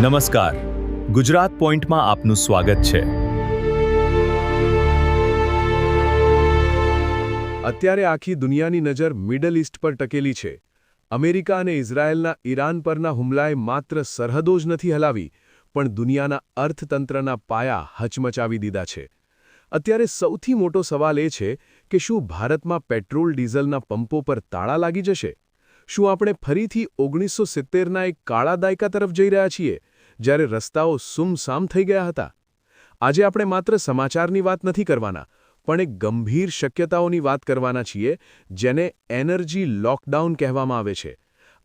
નમસ્કાર, ગુજરાત પોઈન્ટમાં આપનું સ્વાગત છે। અત્યારે આખી દુનિયાની નજર મિડલ ઈસ્ટ પર ટકેલી છે। અમેરિકા અને ઇઝરાયેલના ઈરાન પરના હુમલાએ માત્ર સરહદો જ નથી હલાવી, પણ દુનિયાના અર્થતંત્રના પાયા હચમચાવી દીધા છે। અત્યારે સૌથી મોટો સવાલ એ છે કે શું ભારતમાં પેટ્રોલ ડીઝલના પંપો પર તાળા લાગી જશે? શું આપણે ફરીથી 1970ના એક કાળા દાયકા તરફ જઈ રહ્યા છીએ, જ્યારે રસ્તાઓ સુમસામ થઈ ગયા હતા? આજે આપણે માત્ર સમાચારની વાત નથી કરવાના, પણ એક ગંભીર શક્યતાઓની વાત કરવાના છીએ, જેને એનર્જી લોકડાઉન કહેવામાં આવે છે।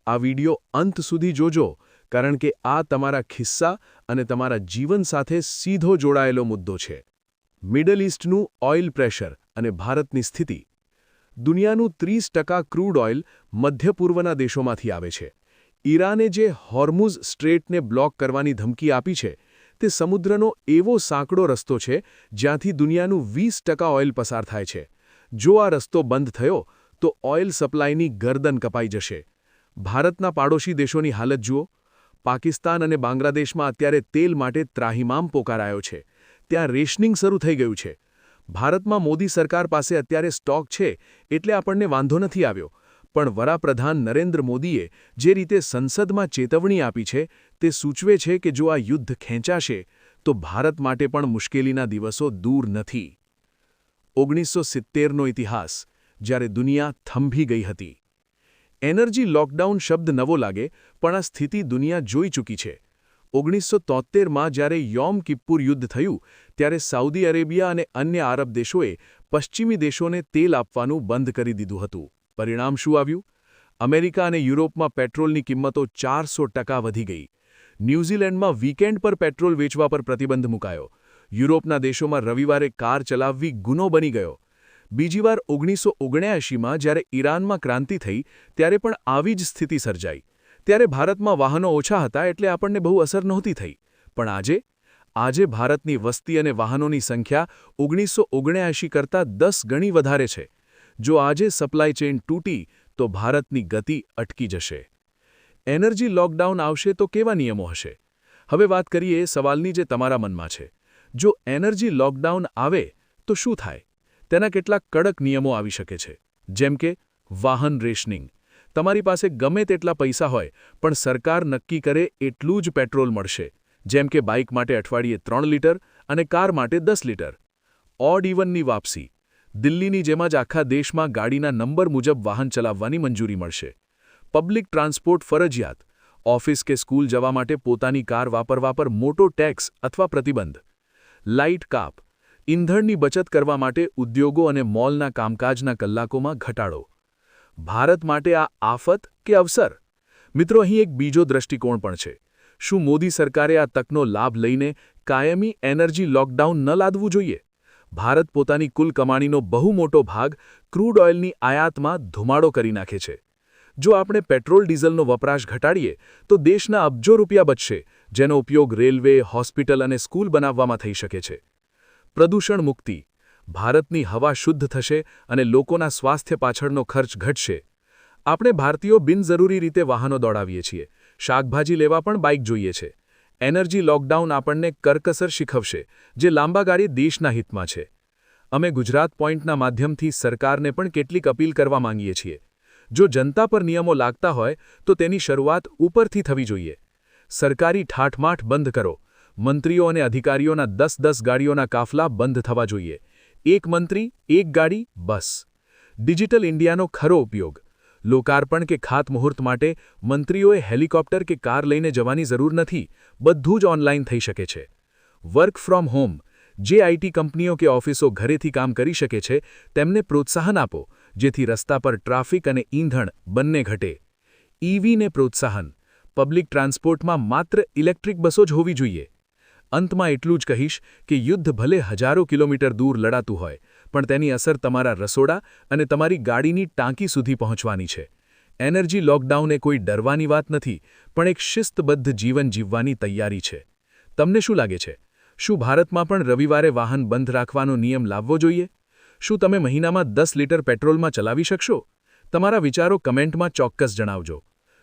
આ વિડિયો અંત સુધી જોજો, કારણ કે આ તમારા ખિસ્સા અને તમારા જીવન સાથે સીધો જોડાયેલો મુદ્દો છે। મિડલ ઈસ્ટનું ઓઇલ પ્રેશર અને ભારતની સ્થિતિ। દુનિયાનું 30% ક્રૂડ ઓઇલ મધ્ય પૂર્વના દેશોમાંથી આવે છે। ઈરાને જે હોર્મુઝ સ્ટ્રેટને બ્લોક કરવાની ધમકી આપી છે, તે સમુદ્રનો એવો સાંકડો રસ્તો છે જ્યાંથી દુનિયાનું 20% ઓઇલ પસાર થાય છે। જો આ રસ્તો બંધ થયો તો ઓઇલ સપ્લાયની ગરદન કપાઈ જશે। ભારતના પાડોશી દેશોની હાલત જુઓ। પાકિસ્તાન અને બાંગ્લાદેશમાં અત્યારે તેલ માટે ત્રાહિમામ પોકારાયો છે। ત્યાં રેશનિંગ શરૂ થઈ ગયું છે। ભારતમાં મોદી સરકાર પાસે અત્યારે સ્ટોક છે એટલે આપણને વાંધો નથી આવ્યો, પણ વડાપ્રધાન નરેન્દ્ર મોદીએ જે રીતે સંસદમાં ચેતવણી આપી છે, તે સૂચવે છે કે જો આ યુદ્ધ ખેંચાશે તો ભારત માટે પણ મુશ્કેલીના દિવસો દૂર નથી। 1970નો ઇતિહાસ, જ્યારે દુનિયા થંભી ગઈ હતી। એનર્જી લોકડાઉન શબ્દ નવો લાગે, પણ આ સ્થિતિ દુનિયા જોઈ ચૂકી છે। 1973માં જ્યારે યોમ કિપ્પુર યુદ્ધ થયું, ત્યારે સાઉદી અરેબિયા અને અન્ય આરબ દેશોએ પશ્ચિમી દેશોને તેલ આપવાનું બંધ કરી દીધું હતું। પરિણામ શું આવ્યું? અમેરિકા અને યુરોપમાં પેટ્રોલની કિંમતો 400% વધી ગઈ। ન્યૂઝીલેન્ડમાં વીકેન્ડ પર પેટ્રોલ વેચવા પર પ્રતિબંધ મુકાયો। યુરોપના દેશોમાં રવિવારે કાર ચલાવવી ગુનો બની ગયો। બીજી વાર 1979માં જ્યારે ઈરાનમાં ક્રાંતિ થઈ, ત્યારે પણ આવી જ સ્થિતિ સર્જાઈ। ત્યારે ભારતમાં વાહનો ઓછા હતા એટલે આપણને બહુ અસર નહોતી થઈ, પણ આજે ભારતની વસ્તી અને વાહનોની સંખ્યા 1979 કરતાં 10 ગણી વધારે છે। જો આજે સપ્લાય ચેઇન તૂટી તો ભારતની ગતિ અટકી જશે। એનર્જી લોકડાઉન આવશે તો કેવા નિયમો હશે? હવે વાત કરીએ એ સવાલની જે તમારા મનમાં છે। જો એનર્જી લોકડાઉન આવે તો શું થાય? તેના કેટલાક કડક નિયમો આવી શકે છે, જેમ કે વાહન રેશનિંગ। તમારી પાસે ગમે તેટલા પૈસા હોય, પણ સરકાર નક્કી કરે એટલું જ પેટ્રોલ મળશે, જેમ કે બાઇક માટે અઠવાડિયે 3 લીટર અને કાર માટે 10 લીટર। ઓડ ઇવનની વાપસી। દિલ્હીની જેમ જ આખા દેશમાં ગાડીના નંબર મુજબ વાહન ચલાવવાની મંજૂરી મળશે। પબ્લિક ટ્રાન્સપોર્ટ ફરજિયાત। ઓફિસ કે સ્કૂલ જવા માટે પોતાની કાર વાપરવા પર મોટો ટેક્સ અથવા પ્રતિબંધ। લાઇટ કાપ। ઈંધણની બચત કરવા માટે ઉદ્યોગો અને મોલના કામકાજના કલાકોમાં ઘટાડો। ભારત માટે આ આફત કે અવસર? મિત્રો, અહીં એક બીજો દૃષ્ટિકોણ પણ છે। શું મોદી સરકારે આ તકનો લાભ લઈને કાયમી એનર્જી લોકડાઉન ન લાદવું જોઈએ? ભારત પોતાની કુલ કમાણીનો બહુ મોટો ભાગ ક્રૂડ ઓઇલની આયાતમાં ધુમાડો કરી નાખે છે। જો આપણે પેટ્રોલ ડીઝલનો વપરાશ ઘટાડીએ તો દેશના અબજો રૂપિયા બચશે, જેનો ઉપયોગ રેલવે, હોસ્પિટલ અને સ્કૂલ બનાવવામાં થઈ શકે છે। પ્રદૂષણ મુક્તિ। ભારતની હવા શુદ્ધ થશે અને લોકોના સ્વાસ્થ્ય પાછળનો ખર્ચ ઘટશે। આપણે ભારતીયો બિનજરૂરી રીતે વાહનો દોડાવીએ છીએ, શાકભાજી લેવા પણ બાઇક જોઈએ છે। એનર્જી લોકડાઉન આપણને કરકસર શીખવશે, જે લાંબા ગાળે દેશના હિતમાં છે। અમે ગુજરાત પોઈન્ટના માધ્યમથી સરકારને પણ કેટલીક અપીલ કરવા માંગીએ છીએ। જો જનતા પર નિયમો લાગતા હોય તો તેની શરૂઆત ઉપરથી થવી જોઈએ। સરકારી ઠાઠમાઠ બંધ કરો। મંત્રીઓ અને અધિકારીઓના 10-10 ગાડીઓના કાફલા બંધ થવા જોઈએ। એક મંત્રી, એક ગાડી, બસ। ડિજિટલ ઇન્ડિયાનો ખરો ઉપયોગ। લોકાર્પણ કે ખાતમુહૂર્ત માટે મંત્રીઓએ હેલિકોપ્ટર કે કાર લઈને જવાની જરૂર નથી, બધું જ ઓનલાઈન થઈ શકે છે। Work from home. જે આઈટી કંપનીઓ કે ઓફિસો ઘરેથી કામ કરી શકે છે, તેમને પ્રોત્સાહન આપો, જેથી રસ્તા પર ટ્રાફિક અને ઈંધણ બંને ઘટે। ઈવીને પ્રોત્સાહન। પબ્લિક ટ્રાન્સપોર્ટમાં માત્ર ઇલેક્ટ્રિક બસો જ હોવી જોઈએ। અંતમાં એટલું જ કહીશ કે યુદ્ધ ભલે હજારો કિલોમીટર દૂર લડાતું હોય, પણ તેની અસર તમારા રસોડા અને તમારી ગાડીની ટાંકી સુધી પહોંચવાની છે। એનર્જી લોકડાઉન એ કોઈ ડરવાની વાત નથી, પણ એક શિસ્તબદ્ધ જીવન જીવવાની તૈયારી છે। તમને શું લાગે છે? શું ભારતમાં પણ રવિવારે વાહન બંધ રાખવાનો નિયમ લાવવો જોઈએ? શું તમે મહિનામાં 10 લીટર પેટ્રોલમાં ચલાવી શકશો? તમારા વિચારો કમેન્ટમાં ચોક્કસ જણાવજો।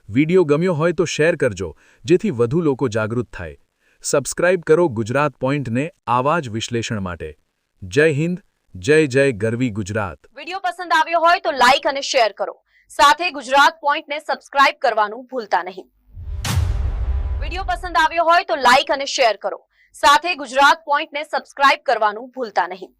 વિડિયો ગમ્યો હોય તો શેર કરજો, જેથી વધુ લોકો જાગૃત થાય. સબસ્ક્રાઇબ કરો ગુજરાત પોઈન્ટને આવા જ વિશ્લેષણ માટે. જય હિન્દ, જય જય ગરવી ગુજરાત. વિડિયો પસંદ આવ્યો હોય તો લાઈક અને શેર કરો. સાથે ગુજરાત પોઈન્ટને સબસ્ક્રાઇબ કરવાનું ભૂલતા નહીં. વિડિયો પસંદ આવ્યો હોય તો લાઈક અને શેર કરો. સાથે ગુજરાત પોઈન્ટને સબસ્ક્રાઇબ કરવાનું ભૂલતા નહીં.